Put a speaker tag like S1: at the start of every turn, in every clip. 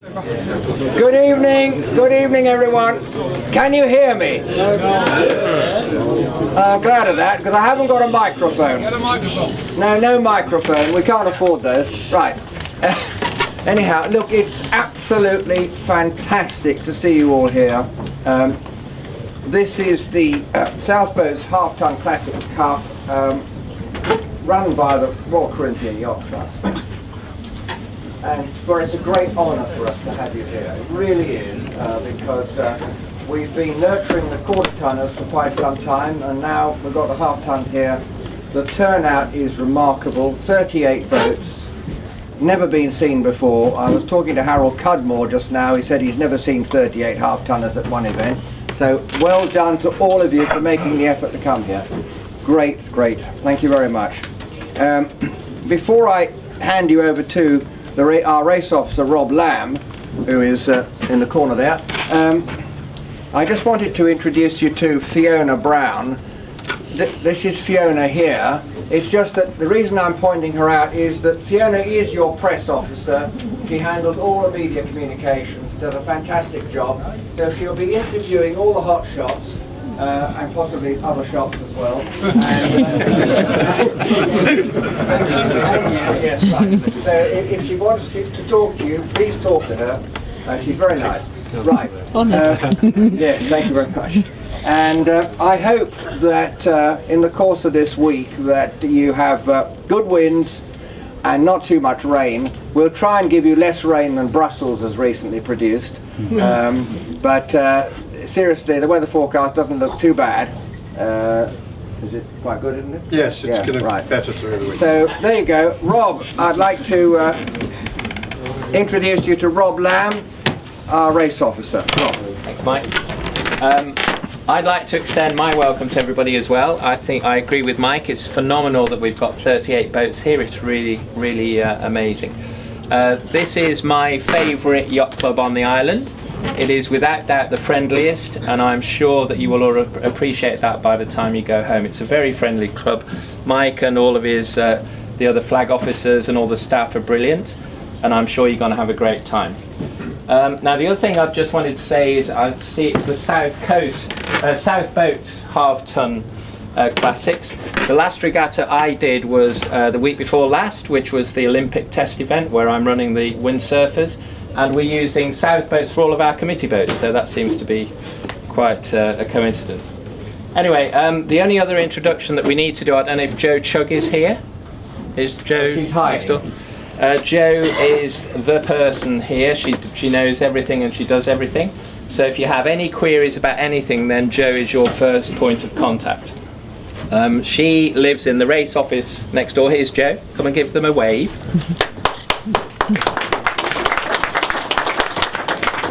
S1: Good evening everyone. Can you hear me? Glad of that, because I haven't got a microphone.
S2: Get a microphone.
S1: No microphone, we can't afford those. Right. Anyhow, look, it's absolutely fantastic to see you all here. This is the South Boats Half-Ton Classics Cup, run by the Royal Corinthian Yacht Club. And it's a great honour for us to have you here. It really is, because we've been nurturing the quarter-tonners for quite some time, and now we've got the half-tons here. The turnout is remarkable. 38 boats, never been seen before. I was talking to Harold Cudmore just now. He said he's never seen 38 half-tonners at one event. So well done to all of you for making the effort to come here. Great. Thank you very much. Before I hand you over to our race officer Rob Lamb, who is in the corner there, I just wanted to introduce you to Fiona Brown. This is Fiona here. It's just that the reason I'm pointing her out is that Fiona is your press officer. She handles all the media communications, does a fantastic job. So she'll be interviewing all the hot shots, and possibly other shops as well. Yes, right. So if she wants to talk to you, please talk to her. She's very nice. Right. Yes, thank you very much. And I hope that in the course of this week that you have good winds and not too much rain. We'll try and give you less rain than Brussels has recently produced. But seriously, the weather forecast doesn't look too bad. Is it quite good, isn't it?
S3: Yes, it's getting better through the week.
S1: So there you go. Rob, I'd like to introduce you to Rob Lamb, our race officer. Rob.
S4: Thank you, Mike. I'd like to extend my welcome to everybody as well. I think I agree with Mike. It's phenomenal that we've got 38 boats here. It's really amazing. This is my favourite yacht club on the island. It is without doubt the friendliest, and I'm sure that you will all appreciate that by the time you go home. It's a very friendly club. Mike and all of his the other flag officers and all the staff are brilliant, and I'm sure you're going to have a great time. Now the other thing I've just wanted to say is I see it's the South Boats Half-Ton Classics. The last regatta I did was the week before last, which was the Olympic test event where I'm running the windsurfers, and we're using South Boats for all of our committee boats, so that seems to be quite a coincidence. Anyway, the only other introduction that we need to do, I don't know if Joe Chug is here. Is Joe next door? Joe is the person here. She knows everything and she does everything. So if you have any queries about anything, then Joe is your first point of contact. She lives in the race office next door. Here's Joe. Come and give them a wave.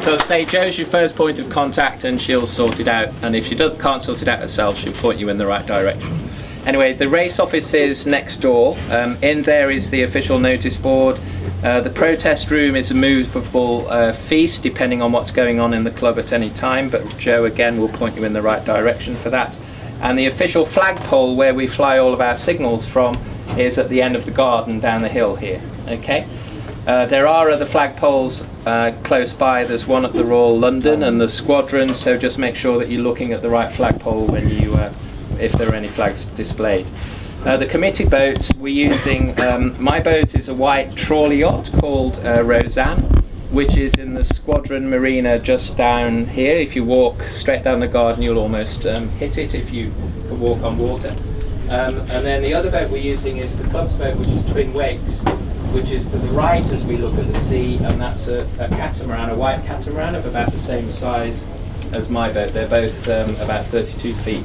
S4: So say Joe's your first point of contact and she'll sort it out. And if she can't sort it out herself, she'll point you in the right direction. Anyway, the race office is next door. In there is the official notice board. The protest room is a movable feast depending on what's going on in the club at any time, but Joe again will point you in the right direction for that. And the official flagpole where we fly all of our signals from is at the end of the garden down the hill here. Okay. There are other flagpoles close by. There's one at the Royal London and the Squadron, so just make sure that you're looking at the right flagpole when you if there are any flags displayed. The committee boats we're using, my boat is a white trawler yacht called Roseanne, which is in the Squadron Marina just down here. If you walk straight down the garden you'll almost hit it if you walk on water. And then the other boat we're using is the club's boat, which is Twin Wakes, which is to the right as we look at the sea, and that's a catamaran, a white catamaran of about the same size as my boat. They're both about 32 feet.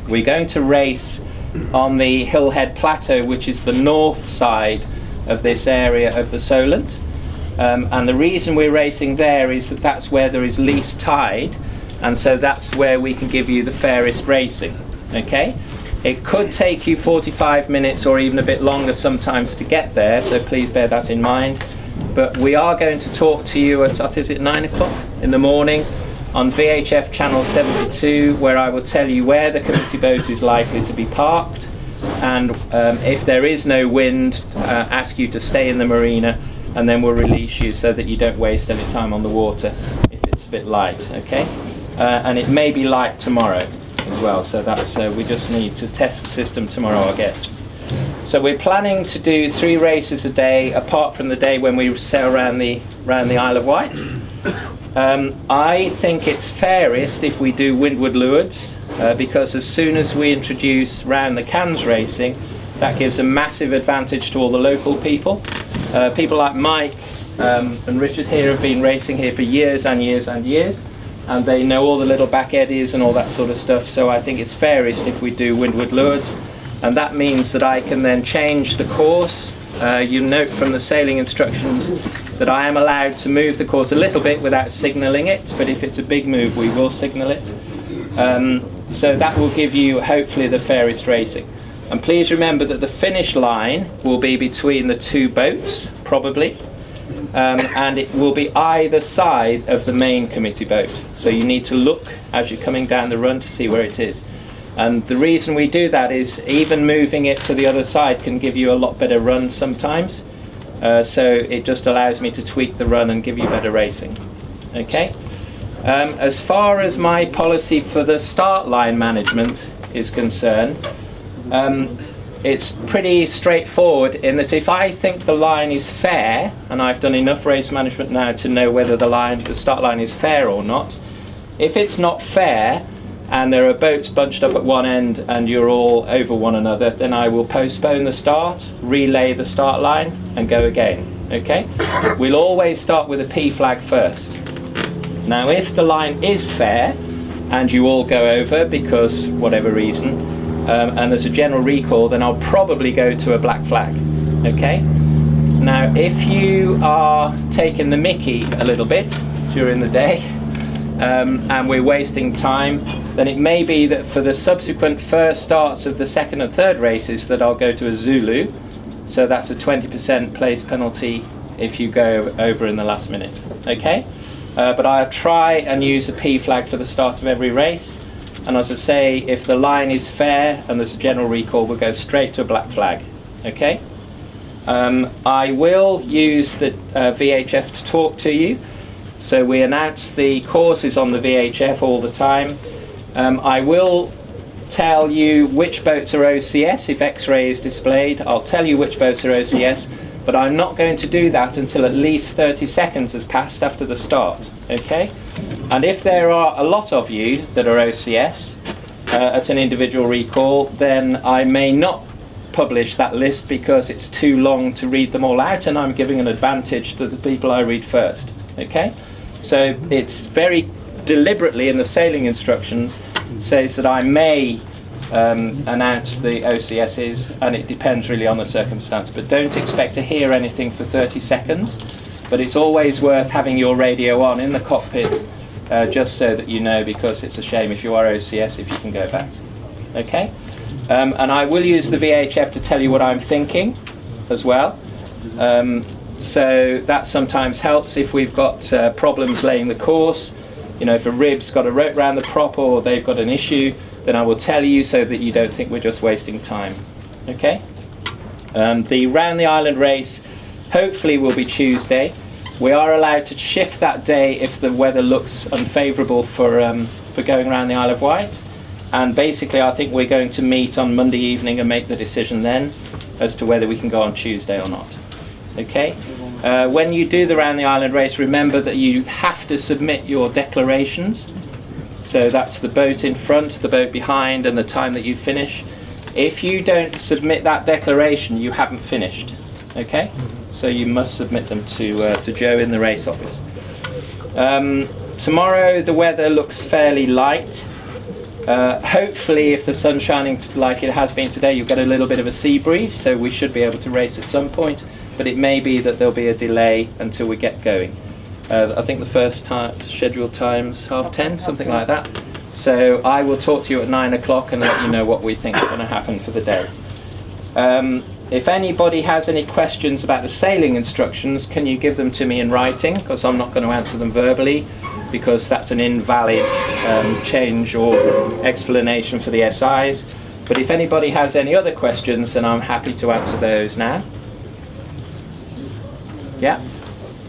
S4: We're going to race on the Hillhead Plateau, which is the north side of this area of the Solent. And the reason we're racing there is that that's where there is least tide, and so that's where we can give you the fairest racing. Okay? It could take you 45 minutes or even a bit longer sometimes to get there, so please bear that in mind. But we are going to talk to you at, is it 9 o'clock in the morning on VHF channel 72, where I will tell you where the committee boat is likely to be parked, and if there is no wind, ask you to stay in the marina and then we'll release you so that you don't waste any time on the water if it's a bit light, okay? And it may be light tomorrow as well, so that's we just need to test the system tomorrow, I guess. So we're planning to do 3 races a day, apart from the day when we sail around the Isle of Wight. I think it's fairest if we do Windward Lewards, because as soon as we introduce round the Cannes racing, that gives a massive advantage to all the local people. People like Mike and Richard here have been racing here for years and years and years, and they know all the little back eddies and all that sort of stuff, so I think it's fairest if we do Windward Lewards, and that means that I can then change the course. You note from the sailing instructions that I am allowed to move the course a little bit without signalling it, but if it's a big move we will signal it. So that will give you hopefully the fairest racing. And please remember that the finish line will be between the 2 boats, probably, and it will be either side of the main committee boat. So you need to look as you're coming down the run to see where it is. And the reason we do that is even moving it to the other side can give you a lot better run sometimes. So it just allows me to tweak the run and give you better racing. Okay. As far as my policy for the start line management is concerned, it's pretty straightforward in that if I think the line is fair, and I've done enough race management now to know whether the start line is fair or not, if it's not fair and there are boats bunched up at one end and you're all over one another, then I will postpone the start, relay the start line and go again. Okay? We'll always start with a P flag first. Now if the line is fair and you all go over because whatever reason, and there's a general recall, then I'll probably go to a black flag. Okay? Now if you are taking the mickey a little bit during the day, and we're wasting time, then it may be that for the subsequent first starts of the second and third races that I'll go to a Zulu, so that's a 20% place penalty if you go over in the last minute. Okay? But I'll try and use a P flag for the start of every race, and as I say, if the line is fair and there's a general recall, we'll go straight to a black flag. Okay? I will use the VHF to talk to you. So we announce the courses on the VHF all the time. I will tell you which boats are OCS if X-ray is displayed. I'll tell you which boats are OCS, but I'm not going to do that until at least 30 seconds has passed after the start. Okay? And if there are a lot of you that are OCS at an individual recall, then I may not publish that list because it's too long to read them all out, and I'm giving an advantage to the people I read first. Okay, so it's very deliberately in the sailing instructions says that I may announce the OCSs, and it depends really on the circumstance, but don't expect to hear anything for 30 seconds, but it's always worth having your radio on in the cockpit just so that you know, because it's a shame if you are OCS if you can go back. Okay, and I will use the VHF to tell you what I'm thinking as well. So that sometimes helps if we've got problems laying the course. You know, if a rib's got a rope round the prop or they've got an issue, then I will tell you so that you don't think we're just wasting time. Okay? The round the island race hopefully will be Tuesday. We are allowed to shift that day if the weather looks unfavourable for going around the Isle of Wight. And basically I think we're going to meet on Monday evening and make the decision then as to whether we can go on Tuesday or not. Okay? When you do the round the island race, remember that you have to submit your declarations. So that's the boat in front, the boat behind, and the time that you finish. If you don't submit that declaration, you haven't finished. Okay? So you must submit them to Joe in the race office. Tomorrow the weather looks fairly light. Hopefully if the sun's shining like it has been today, you'll get a little bit of a sea breeze, so we should be able to race at some point, but it may be that there'll be a delay until we get going. I think the first scheduled time's 10:30, something like that. So I will talk to you at 9 o'clock and let you know what we think is going to happen for the day. If anybody has any questions about the sailing instructions, can you give them to me in writing, because I'm not going to answer them verbally, because that's an invalid change or explanation for the SIs. But if anybody has any other questions, then I'm happy to answer those now. Yeah.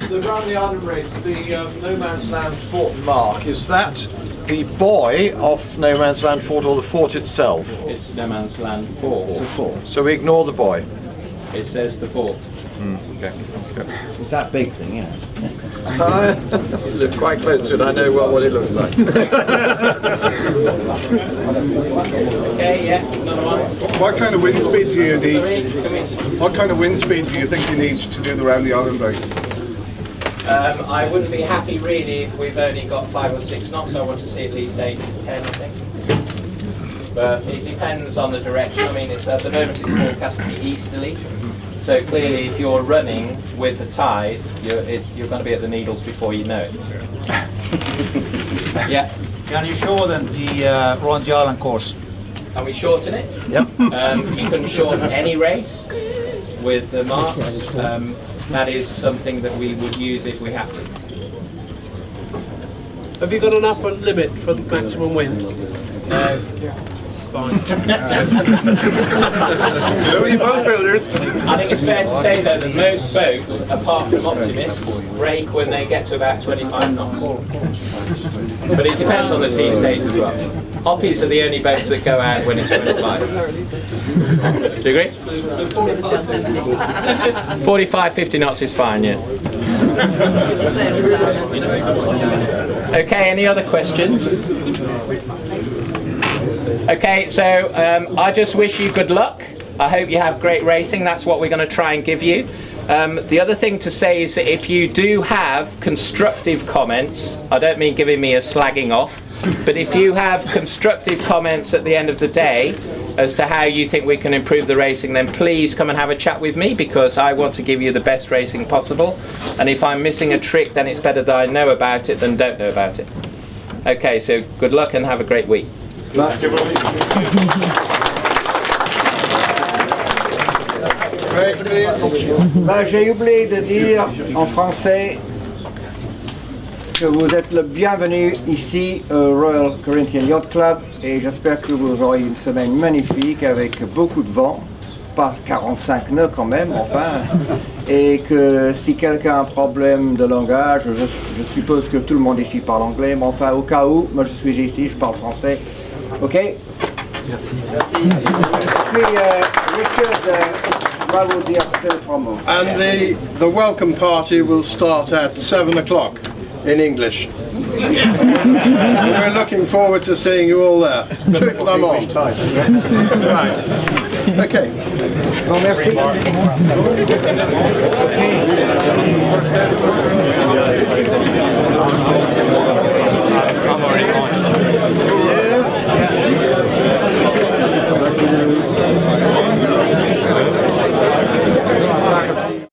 S2: The Round the Island race, the No Man's Land Fort mark, is that the buoy of No Man's Land Fort or the fort itself?
S4: It's No Man's Land Fort.
S2: So we ignore the buoy.
S4: It says the fort.
S2: Okay.
S1: It's that big thing, yeah.
S2: I live quite close to it. I know well what it looks like.
S4: Okay, yeah, another one.
S3: What kind of wind speed do you need?
S4: Come in.
S3: What kind of wind speed do you think you need to do the round the island race?
S4: I wouldn't be happy really if we've only got 5 or 6 knots. I want to see at least 8 to 10, I think. But it depends on the direction. I mean, it's at the moment it's forecast to be easterly. So clearly, if you're running with the tide, you're going to be at the Needles before you know it. Yeah.
S5: Can you shorten the Round the Island course?
S4: And we shorten it.
S5: Yep.
S4: You can shorten any race with the marks. That is something that we would use if we have to.
S6: Have you got an upper limit for the maximum wind?
S4: No.
S6: Fine.
S3: Only boat builders.
S4: I think it's fair to say though that most boats, apart from Optimists, break when they get to about 25 knots. But it depends on the sea state as well. Hoppies are the only boats that go out when it's 25. Do you agree? 45, 50 knots is fine, yeah. Okay, any other questions? Okay, so I just wish you good luck. I hope you have great racing. That's what we're going to try and give you. The other thing to say is that if you do have constructive comments, I don't mean giving me a slagging off, but if you have constructive comments at the end of the day as to how you think we can improve the racing, then please come and have a chat with me, because I want to give you the best racing possible. And if I'm missing a trick, then it's better that I know about it than don't know about it. Okay, so good luck and have a great week.
S1: J'ai oublié de dire en français que vous êtes le bienvenu ici au Royal Corinthian Yacht Club, et j'espère que vous aurez une semaine magnifique avec beaucoup de vent, pas 45 nœuds quand même, enfin, et que si quelqu'un a un problème de langage, je suppose que tout le monde ici parle anglais, mais enfin au cas où, moi je suis ici, je parle français. Ok? Merci. Puis Richard va vous dire deux, trois mots.
S3: And the welcome party will start at 7 o'clock in English. We're looking forward to seeing you all there. Toot them on. Right. Okay.
S1: Bon, merci.